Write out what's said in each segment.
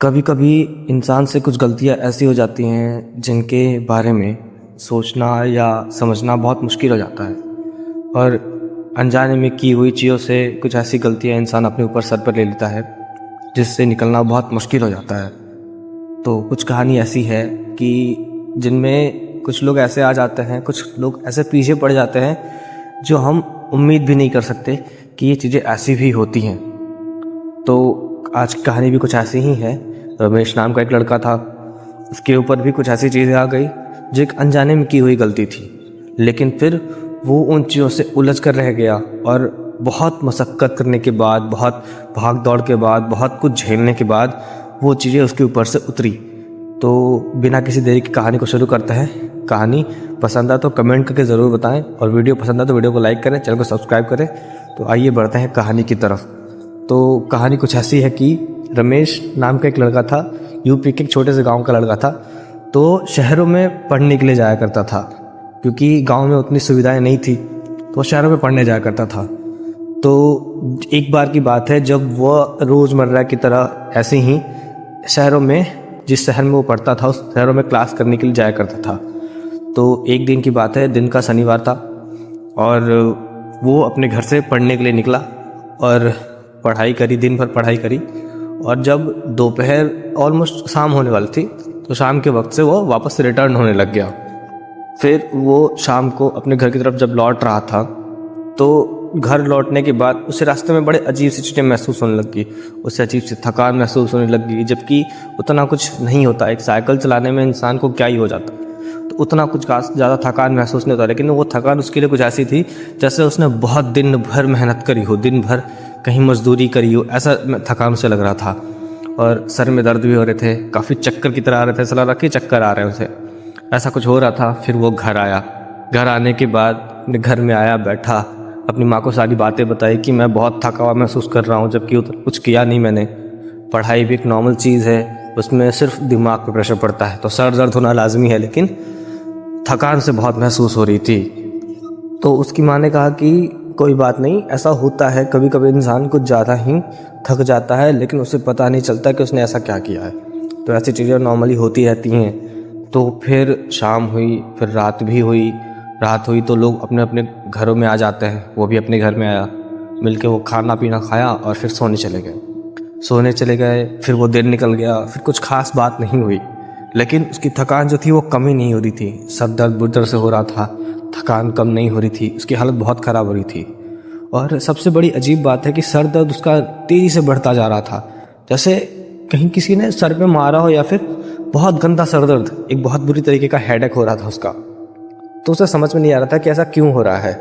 कभी कभी इंसान से कुछ गलतियाँ ऐसी हो जाती हैं जिनके बारे में सोचना या समझना बहुत मुश्किल हो जाता है। और अनजाने में की हुई चीज़ों से कुछ ऐसी गलतियाँ इंसान अपने ऊपर सर पर ले लेता है जिससे निकलना बहुत मुश्किल हो जाता है। तो कुछ कहानी ऐसी है कि जिनमें कुछ लोग ऐसे आ जाते हैं, कुछ लोग ऐसे पीछे पड़ जाते हैं जो हम उम्मीद भी नहीं कर सकते कि ये चीज़ें ऐसी भी होती हैं। तो आज की कहानी भी कुछ ऐसी ही है। रमेश नाम का एक लड़का था, उसके ऊपर भी कुछ ऐसी चीज़ें आ गई जो एक अनजाने में की हुई गलती थी, लेकिन फिर वो उन चीज़ों से उलझ कर रह गया और बहुत मशक्क़त करने के बाद, बहुत भाग दौड़ के बाद, बहुत कुछ झेलने के बाद वो चीज़ें उसके ऊपर से उतरी। तो बिना किसी देरी की कहानी को शुरू करते हैं। कहानी पसंद आए तो कमेंट करके ज़रूर बताएं, और वीडियो पसंद आए तो वीडियो को लाइक करें, चैनल को सब्सक्राइब करें। तो आइए बढ़ते हैं कहानी की तरफ। तो कहानी कुछ ऐसी है कि रमेश नाम का एक लड़का था, यूपी के एक छोटे से गांव का लड़का था। तो शहरों में पढ़ने के लिए जाया करता था, क्योंकि गांव में उतनी सुविधाएं नहीं थी, तो शहरों में पढ़ने जाया करता था। तो एक बार की बात है जब वह रोज़मर्रा की तरह ऐसे ही शहरों में, जिस शहर में वो पढ़ता था उस शहरों में क्लास करने के लिए जाया करता था। तो एक दिन की बात है, दिन का शनिवार था और वो अपने घर से पढ़ने के लिए निकला और पढ़ाई करी, दिन भर पढ़ाई करी। और जब दोपहर ऑलमोस्ट शाम होने वाली थी, तो शाम के वक्त से वो वापस रिटर्न होने लग गया। फिर वो शाम को अपने घर की तरफ जब लौट रहा था, तो घर लौटने के बाद उसे रास्ते में बड़े अजीब सी चीज़ें महसूस होने लगी। उसे अजीब सी थकान महसूस होने लगी, जबकि उतना कुछ नहीं होता। एक साइकिल चलाने में इंसान को क्या ही हो जाता, तो उतना कुछ खास ज़्यादा थकान महसूस नहीं होता। लेकिन वो थकान उसके लिए कुछ ऐसी थी जैसे उसने बहुत दिन भर मेहनत करी हो, दिन भर कहीं मजदूरी करी हो, ऐसा थकान से लग रहा था। और सर में दर्द भी हो रहे थे, काफ़ी चक्कर की तरह आ रहे थे, सला रखे चक्कर आ रहे हैं उसे, ऐसा कुछ हो रहा था। फिर वो घर आया। घर आने के बाद अपने घर में आया, बैठा, अपनी माँ को सारी बातें बताई कि मैं बहुत थका हुआ महसूस कर रहा हूँ, जबकि कुछ किया नहीं मैंने। पढ़ाई भी एक नॉर्मल चीज़ है, उसमें सिर्फ दिमाग पर प्रेशर पड़ता है, तो सर दर्द होना लाजमी है, लेकिन थकान से बहुत महसूस हो रही थी। तो उसकी माँ ने कहा कि कोई बात नहीं, ऐसा होता है, कभी कभी इंसान कुछ ज़्यादा ही थक जाता है, लेकिन उसे पता नहीं चलता कि उसने ऐसा क्या किया है। तो ऐसी चीज़ें नॉर्मली होती रहती हैं। तो फिर शाम हुई, फिर रात भी हुई। रात हुई तो लोग अपने अपने घरों में आ जाते हैं, वो भी अपने घर में आया। मिलके वो खाना पीना खाया और फिर सोने चले गए। फिर वो दिन निकल गया, फिर कुछ खास बात नहीं हुई, लेकिन उसकी थकान जो थी वो कम ही नहीं हो रही थी। सर दर्द बुर्दर से हो रहा था, थकान कम नहीं हो रही थी, उसकी हालत बहुत ख़राब हो रही थी। और सबसे बड़ी अजीब बात है कि सर दर्द उसका तेज़ी से बढ़ता जा रहा था, जैसे कहीं किसी ने सर पे मारा हो, या फिर बहुत गंदा सर दर्द, एक बहुत बुरी तरीके का हेडेक हो रहा था उसका। तो उसे समझ में नहीं आ रहा था कि ऐसा क्यों हो रहा है,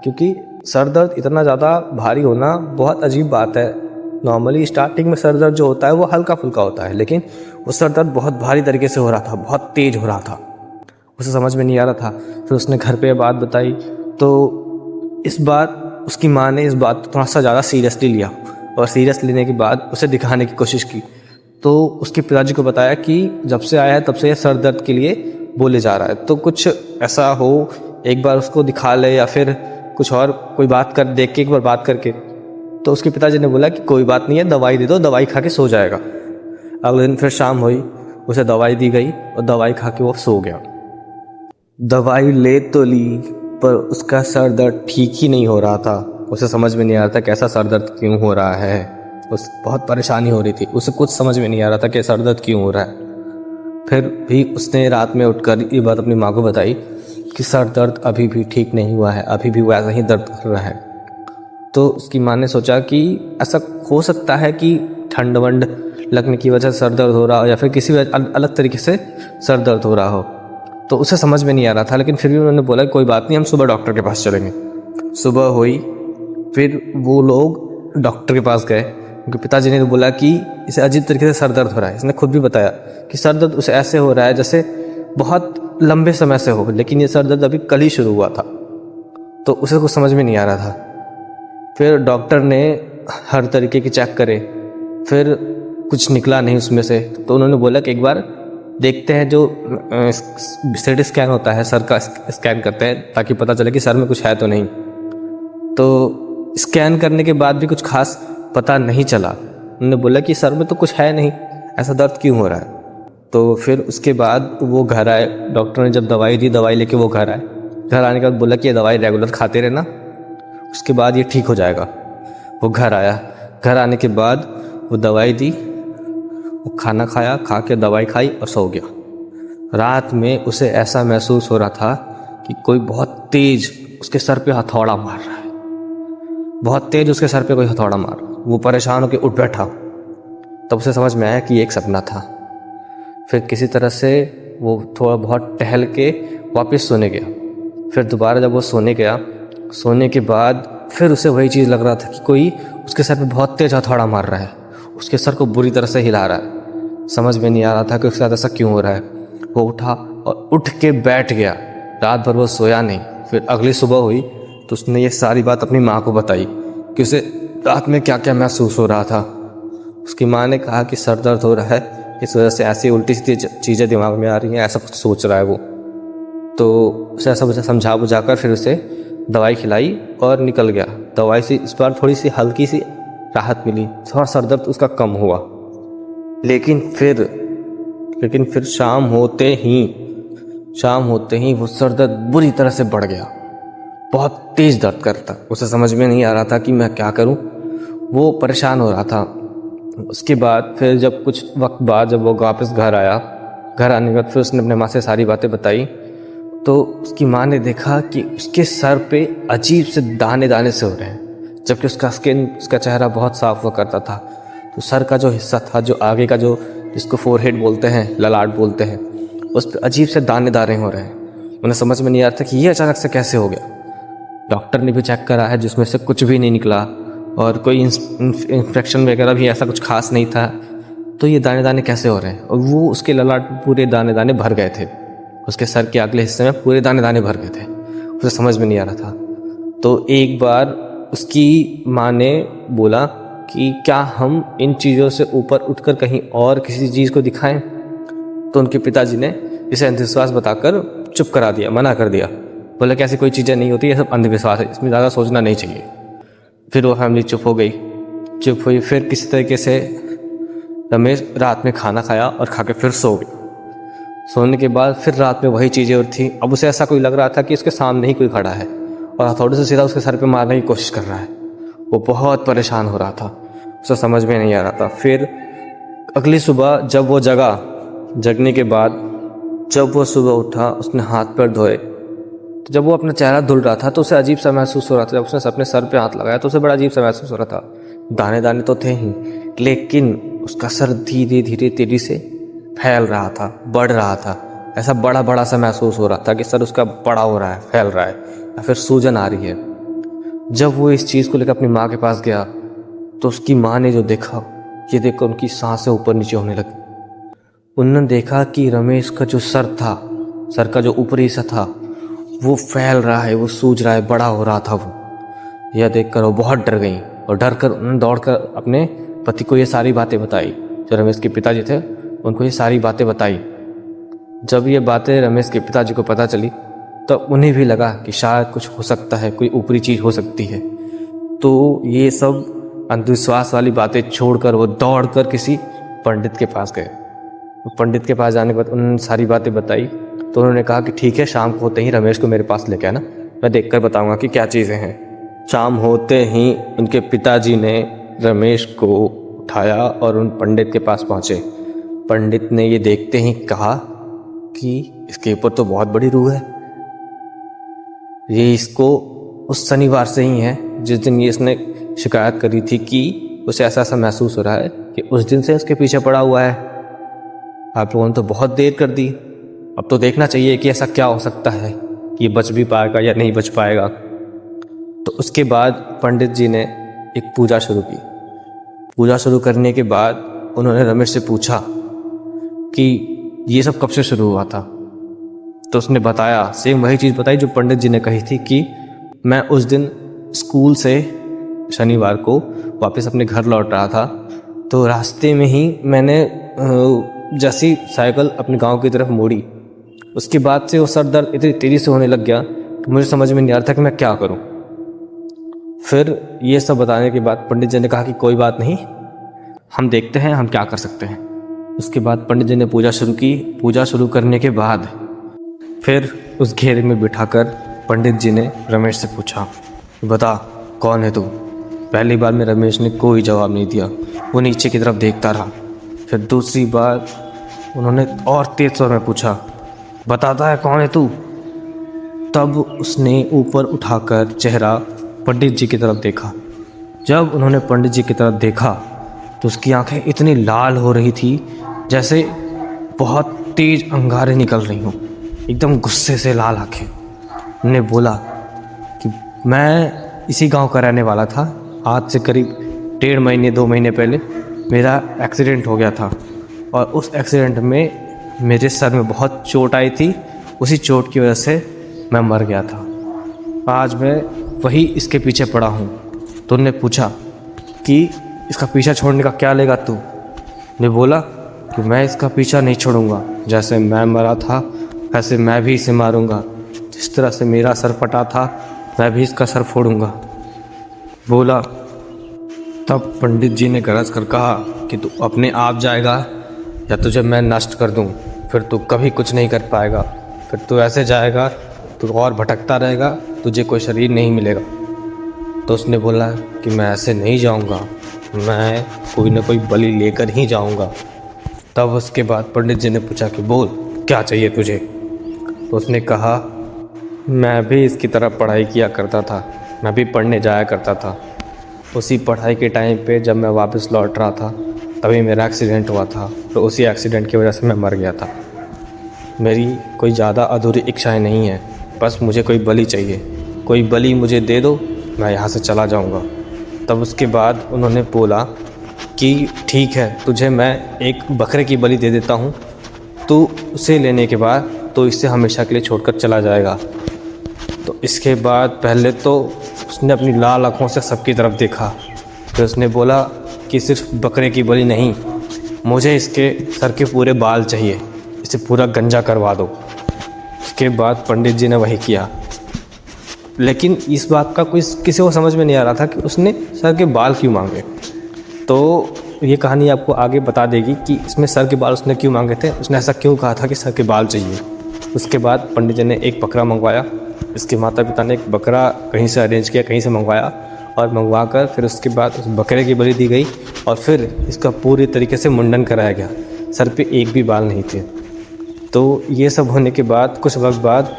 क्योंकि सर दर्द इतना ज़्यादा भारी होना बहुत अजीब बात है। नॉर्मली स्टार्टिंग में सर दर्द जो होता है वो हल्का फुल्का होता है, लेकिन वो सर दर्द बहुत भारी तरीके से हो रहा था, बहुत तेज हो रहा था। उसे समझ में नहीं आ रहा था। फिर उसने घर पे बात बताई, तो इस बार उसकी माँ ने इस बात को थोड़ा सा ज़्यादा सीरियसली लिया, और सीरियस लेने के बाद उसे दिखाने की कोशिश की। तो उसके पिताजी को बताया कि जब से आया है तब से ये सर दर्द के लिए बोले जा रहा है, तो कुछ ऐसा हो, एक बार उसको दिखा ले, या फिर कुछ और कोई बात कर, देख के एक बार बात करके। तो उसके पिताजी ने बोला कि कोई बात नहीं है, दवाई दे दो, दवाई खा के सो जाएगा। अगले दिन फिर शाम हुई, उसे दवाई दी गई और दवाई खा के वो सो गया। दवाई ले तो ली, पर उसका सर दर्द ठीक ही नहीं हो रहा था। उसे समझ में नहीं आ रहा था कैसा सर दर्द क्यों हो रहा है। उस बहुत परेशानी हो रही थी, उसे कुछ समझ में नहीं आ रहा था कि सर दर्द क्यों हो रहा है। फिर भी उसने रात में उठकर ये बात अपनी माँ को बताई कि सर दर्द अभी भी ठीक नहीं हुआ है, अभी भी वैसा ही दर्द कर रहा है। तो उसकी माँ ने सोचा कि ऐसा हो सकता है कि ठंड वंड लगने की वजह से सर दर्द हो रहा हो, या फिर किसी अलग तरीके से सर दर्द हो रहा हो। तो उसे समझ में नहीं आ रहा था, लेकिन फिर भी उन्होंने बोला कोई बात नहीं, हम सुबह डॉक्टर के पास चलेंगे। सुबह हुई, फिर वो लोग डॉक्टर के पास गए। उनके पिताजी ने बोला कि इसे अजीब तरीके से सर दर्द हो रहा है। इसने खुद भी बताया कि सर दर्द उसे ऐसे हो रहा है जैसे बहुत लंबे समय से हो, लेकिन ये सर दर्द अभी कल ही शुरू हुआ था। तो उसे कुछ समझ में नहीं आ रहा था। फिर डॉक्टर ने हर तरीके के चेक करे, फिर कुछ निकला नहीं उसमें से। तो उन्होंने बोला कि एक बार देखते हैं, जो सीटी स्कैन होता है सर का, स्कैन करते हैं ताकि पता चले कि सर में कुछ है तो नहीं। तो स्कैन करने के बाद भी कुछ खास पता नहीं चला। उन्होंने बोला कि सर में तो कुछ है नहीं, ऐसा दर्द क्यों हो रहा है। तो फिर उसके बाद वो घर आए, डॉक्टर ने जब दवाई दी, दवाई लेके वो घर आए। घर आने के बाद बोला कि ये दवाई रेगुलर खाते रहना, उसके बाद ये ठीक हो जाएगा। वो घर आया, घर आने के बाद वो दवाई दी, वो खाना खाया, खा के दवाई खाई और सो गया। रात में उसे ऐसा महसूस हो रहा था कि कोई बहुत तेज उसके सर पे हथौड़ा मार रहा है, बहुत तेज उसके सर पे कोई हथौड़ा मार रहा है। वो परेशान होकर उठ बैठा। तब उसे समझ में आया कि ये एक सपना था। फिर किसी तरह से वो थोड़ा बहुत टहल के वापस सोने गया। फिर दोबारा जब वो सोने गया, सोने के बाद फिर उसे वही चीज़ लग रहा था कि कोई उसके सर पे बहुत तेज हथौड़ा मार रहा है, उसके सर को बुरी तरह से हिला रहा है। समझ में नहीं आ रहा था कि उसके साथ ऐसा क्यों हो रहा है। वो उठा और उठ के बैठ गया। रात भर वो सोया नहीं। फिर अगली सुबह हुई तो उसने ये सारी बात अपनी माँ को बताई कि उसे रात में क्या क्या महसूस हो रहा था। उसकी माँ ने कहा कि सर दर्द हो रहा है, इस वजह से ऐसी उल्टी सीधी चीज़ें दिमाग में आ रही हैं, ऐसा कुछ सोच रहा है वो। तो उसे ऐसा वजह समझा बुझा कर फिर उसे दवाई खिलाई और निकल गया। दवाई से इस बार थोड़ी सी हल्की सी राहत मिली, थोड़ा सर दर्द उसका कम हुआ। लेकिन फिर शाम होते ही वो सर दर्द बुरी तरह से बढ़ गया। बहुत तेज दर्द करता, उसे समझ में नहीं आ रहा था कि मैं क्या करूं। वो परेशान हो रहा था। उसके बाद फिर जब कुछ वक्त बाद जब वो वापस घर आया, घर आने के बाद फिर उसने अपने माँ से सारी बातें बताई। तो उसकी माँ ने देखा कि उसके सर पे अजीब से दाने दाने से हो रहे हैं, जबकि उसका चेहरा बहुत साफ हुआ करता था। तो सर का जो हिस्सा था, जो आगे का, जो जिसको फोरहेड बोलते हैं, ललाट बोलते हैं, उस पर अजीब से दाने दाने हो रहे हैं। उन्हें समझ में नहीं आ रहा था कि ये अचानक से कैसे हो गया। डॉक्टर ने भी चेक करा है, जिसमें से कुछ भी नहीं निकला और कोई इन्फेक्शन वगैरह भी ऐसा कुछ खास नहीं था। तो ये दाने दाने कैसे हो रहे हैं। और वो उसके ललाट में पूरे दाने दाने भर गए थे, उसके सर के अगले हिस्से में पूरे दाने दाने भर गए थे। उसे समझ में नहीं आ रहा था। तो एक बार उसकी माँ ने बोला कि क्या हम इन चीज़ों से ऊपर उठकर कहीं और किसी चीज़ को दिखाएं। तो उनके पिताजी ने इसे अंधविश्वास बताकर चुप करा दिया, मना कर दिया। बोला कि ऐसी कोई चीज़ें नहीं होती, ये सब अंधविश्वास है, इसमें ज़्यादा सोचना नहीं चाहिए। फिर वो फैमिली चुप हो गई, चुप हुई। फिर किसी तरीके से रमेश रात में खाना खाया और खा के फिर सो गया। सोने के बाद फिर रात में वही चीज़ें और थी। अब उसे ऐसा कोई लग रहा था कि उसके सामने ही कोई खड़ा है और हथौड़े से सीधा उसके सर पे मारने की कोशिश कर रहा है। वो बहुत परेशान हो रहा था, उसे समझ में नहीं आ रहा था। फिर अगली सुबह जब वो जगने के बाद जब वो सुबह उठा, उसने हाथ पैर धोए, तो जब वो अपना चेहरा धुल रहा था तो उसे अजीब सा महसूस हो रहा था। जब उसने अपने सर पे हाथ लगाया तो उसे बड़ा अजीब सा महसूस हो रहा था। दाने दाने तो थे ही, लेकिन उसका सर धीरे धीरे तेजी से फैल रहा था, बढ़ रहा था। ऐसा बड़ा बड़ा सा महसूस हो रहा था कि सर उसका बड़ा हो रहा है, फैल रहा है, या फिर सूजन आ रही है। जब वो इस चीज़ को लेकर अपनी माँ के पास गया तो उसकी माँ ने जो देखा, ये देखकर उनकी सांसें ऊपर नीचे होने लगी। उन्होंने देखा कि रमेश का जो सर था, सर का जो ऊपरी हिस्सा था, वो फैल रहा है, वो सूज रहा है, बड़ा हो रहा था। वो यह देखकर वो बहुत डर गई और डर कर उन्होंने दौड़कर अपने पति को ये सारी बातें बताई। जो रमेश के पिताजी थे उनको ये सारी बातें बताई। जब ये बातें रमेश के पिताजी को पता चली तो उन्हें भी लगा कि शायद कुछ हो सकता है, कोई ऊपरी चीज़ हो सकती है। तो ये सब अंधविश्वास वाली बातें छोड़कर वो दौड़कर किसी पंडित के पास गए। पंडित के पास जाने के बाद उन्होंने सारी बातें बताई। तो उन्होंने कहा कि ठीक है, शाम को होते ही रमेश को मेरे पास लेके आना, मैं देखकर बताऊंगा कि क्या चीज़ें हैं। शाम होते ही उनके पिताजी ने रमेश को उठाया और उन पंडित के पास पहुँचे। पंडित ने ये देखते ही कहा कि इसके ऊपर तो बहुत बड़ी रूह है, ये इसको उस शनिवार से ही है जिस दिन ये इसने शिकायत करी थी कि उसे ऐसा ऐसा महसूस हो रहा है, कि उस दिन से उसके पीछे पड़ा हुआ है। आप लोगों ने तो बहुत देर कर दी, अब तो देखना चाहिए कि ऐसा क्या हो सकता है कि ये बच भी पाएगा या नहीं बच पाएगा। तो उसके बाद पंडित जी ने एक पूजा शुरू की। पूजा शुरू करने के बाद उन्होंने रमेश से पूछा कि ये सब कब से शुरू हुआ था। तो उसने बताया, सेम वही चीज़ बताई जो पंडित जी ने कही थी, कि मैं उस दिन स्कूल से शनिवार को वापस अपने घर लौट रहा था, तो रास्ते में ही मैंने जैसी साइकिल अपने गांव की तरफ मोड़ी, उसके बाद से वो सर दर्द इतनी तेज़ी से होने लग गया कि मुझे समझ में नहीं आ रहा था कि मैं क्या करूं। फिर ये सब बताने के बाद पंडित जी ने कहा कि कोई बात नहीं, हम देखते हैं हम क्या कर सकते हैं। उसके बाद पंडित जी ने पूजा शुरू की। पूजा शुरू करने के बाद फिर उस घेरे में बिठाकर पंडित जी ने रमेश से पूछा, बता कौन है तू। पहली बार में रमेश ने कोई जवाब नहीं दिया, वो नीचे की तरफ देखता रहा। फिर दूसरी बार उन्होंने और तेज स्वर में पूछा, बताता है कौन है तू। तब उसने ऊपर उठाकर चेहरा पंडित जी की तरफ देखा। जब उन्होंने पंडित जी की तरफ देखा तो उसकी आंखें इतनी लाल हो रही थी जैसे बहुत तेज अंगारे निकल रही हों, एकदम गुस्से से लाल आंखें। उन्होंने बोला कि मैं इसी गांव का रहने वाला था। आज से करीब 1.5 महीने 2 महीने पहले मेरा एक्सीडेंट हो गया था और उस एक्सीडेंट में मेरे सर में बहुत चोट आई थी। उसी चोट की वजह से मैं मर गया था। आज मैं वही इसके पीछे पड़ा हूँ। तो उन्होंने पूछा कि इसका पीछा छोड़ने का क्या लेगा तू। ने बोला कि मैं इसका पीछा नहीं छोड़ूंगा, जैसे मैं मरा था वैसे मैं भी इसे मारूंगा। जिस तरह से मेरा सर फटा था मैं भी इसका सर फोड़ूंगा। बोला। तब पंडित जी ने गरज कर कहा कि तू अपने आप जाएगा या तुझे मैं नष्ट कर दूं, फिर तू कभी कुछ नहीं कर पाएगा। फिर तू ऐसे जाएगा तू और भटकता रहेगा, तुझे कोई शरीर नहीं मिलेगा। तो उसने बोला कि मैं ऐसे नहीं जाऊंगा, मैं कोई ना कोई बलि लेकर ही जाऊंगा। तब उसके बाद पंडित जी ने पूछा कि बोल क्या चाहिए तुझे। तो उसने कहा, मैं भी इसकी तरह पढ़ाई किया करता था, मैं भी पढ़ने जाया करता था। उसी पढ़ाई के टाइम पे जब मैं वापस लौट रहा था तभी मेरा एक्सीडेंट हुआ था, तो उसी एक्सीडेंट की वजह से मैं मर गया था। मेरी कोई ज़्यादा अधूरी इच्छाएं नहीं है, बस मुझे कोई बलि चाहिए, कोई बलि मुझे दे दो, मैं यहाँ से चला जाऊँगा। तब उसके बाद उन्होंने बोला कि ठीक है, तुझे मैं एक बकरे की बलि दे देता हूँ, तो उसे लेने के बाद तो इससे हमेशा के लिए छोड़कर चला जाएगा। तो इसके बाद पहले तो उसने अपनी लाल आँखों से सबकी तरफ देखा। फिर उसने बोला कि सिर्फ बकरे की बलि नहीं, मुझे इसके सर के पूरे बाल चाहिए, इसे पूरा गंजा करवा दो। उसके बाद पंडित जी ने वही किया, लेकिन इस बात का कोई किसी को समझ में नहीं आ रहा था कि उसने सर के बाल क्यों मांगे। तो ये कहानी आपको आगे बता देगी कि इसमें सर के बाल उसने क्यों मांगे थे, उसने ऐसा क्यों कहा था कि सर के बाल चाहिए। उसके बाद पंडित जी ने एक बकरा मंगवाया। इसके माता पिता ने एक बकरा कहीं से अरेंज किया, कहीं से मंगवाया, और मंगवा कर फिर उसके बाद उस बकरे की बलि दी गई और फिर इसका पूरी तरीके से मुंडन कराया गया। सर पे एक भी बाल नहीं थे। तो ये सब होने के बाद कुछ वक्त बाद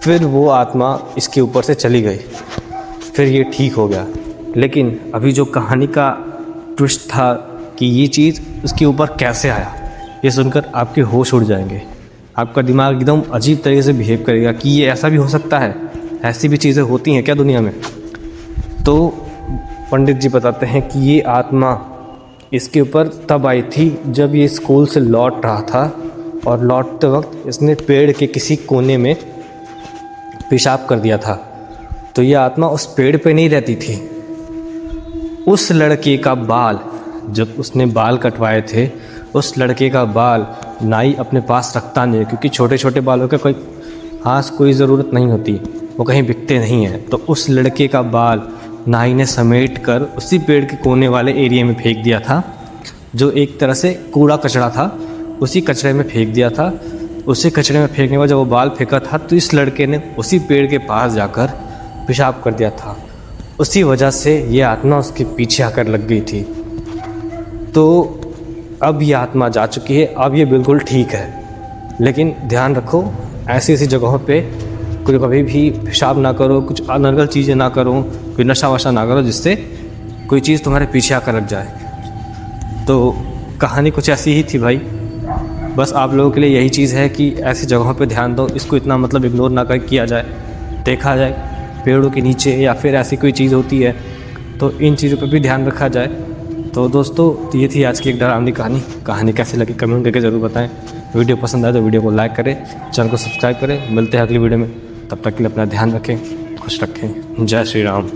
फिर वो आत्मा इसके ऊपर से चली गई, फिर ये ठीक हो गया। लेकिन अभी जो कहानी का ट्विस्ट था कि ये चीज़ उसके ऊपर कैसे आया, ये सुनकर आपके होश उड़ जाएंगे। आपका दिमाग एकदम अजीब तरीके से बिहेव करेगा कि ये ऐसा भी हो सकता है, ऐसी भी चीज़ें होती हैं क्या दुनिया में। तो पंडित जी बताते हैं कि ये आत्मा इसके ऊपर तब आई थी जब ये स्कूल से लौट रहा था और लौटते वक्त इसने पेड़ के किसी कोने में पेशाब कर दिया था। तो ये आत्मा उस पेड़ पे नहीं रहती थी, उस लड़के का बाल, जब उसने बाल कटवाए थे उस लड़के का बाल नाई अपने पास रखता नहीं है, क्योंकि छोटे छोटे बालों का कोई खास कोई ज़रूरत नहीं होती, वो कहीं बिकते नहीं हैं। तो उस लड़के का बाल नाई ने समेट कर उसी पेड़ के कोने वाले एरिया में फेंक दिया था, जो एक तरह से कूड़ा कचरा था, उसी कचरे में फेंक दिया था। उसी कचरे में फेंकने के बाद जब वो बाल फेंका था तो इस लड़के ने उसी पेड़ के पास जाकर पेशाब कर दिया था। उसी वजह से ये आत्मा उसके पीछे आकर लग गई थी। तो अब ये आत्मा जा चुकी है, अब ये बिल्कुल ठीक है। लेकिन ध्यान रखो, ऐसी ऐसी जगहों पे कोई कभी भी पेशाब ना करो, कुछ अनर्गल चीज़ें ना करो, कोई नशा वशा ना करो जिससे कोई चीज़ तुम्हारे पीछे आकर लग जाए। तो कहानी कुछ ऐसी ही थी भाई। बस आप लोगों के लिए यही चीज़ है कि ऐसी जगहों पे ध्यान दो, इसको इतना मतलब इग्नोर ना कर किया जाए। देखा जाए पेड़ों के नीचे या फिर ऐसी कोई चीज़ होती है तो इन चीज़ों पर भी ध्यान रखा जाए। तो दोस्तों ये थी आज की एक डरावनी कहानी कैसी लगी कमेंट करके ज़रूर बताएं। वीडियो पसंद आए तो वीडियो को लाइक करें, चैनल को सब्सक्राइब करें। मिलते हैं अगली वीडियो में, तब तक के लिए अपना ध्यान रखें, खुश रखें। जय श्री राम।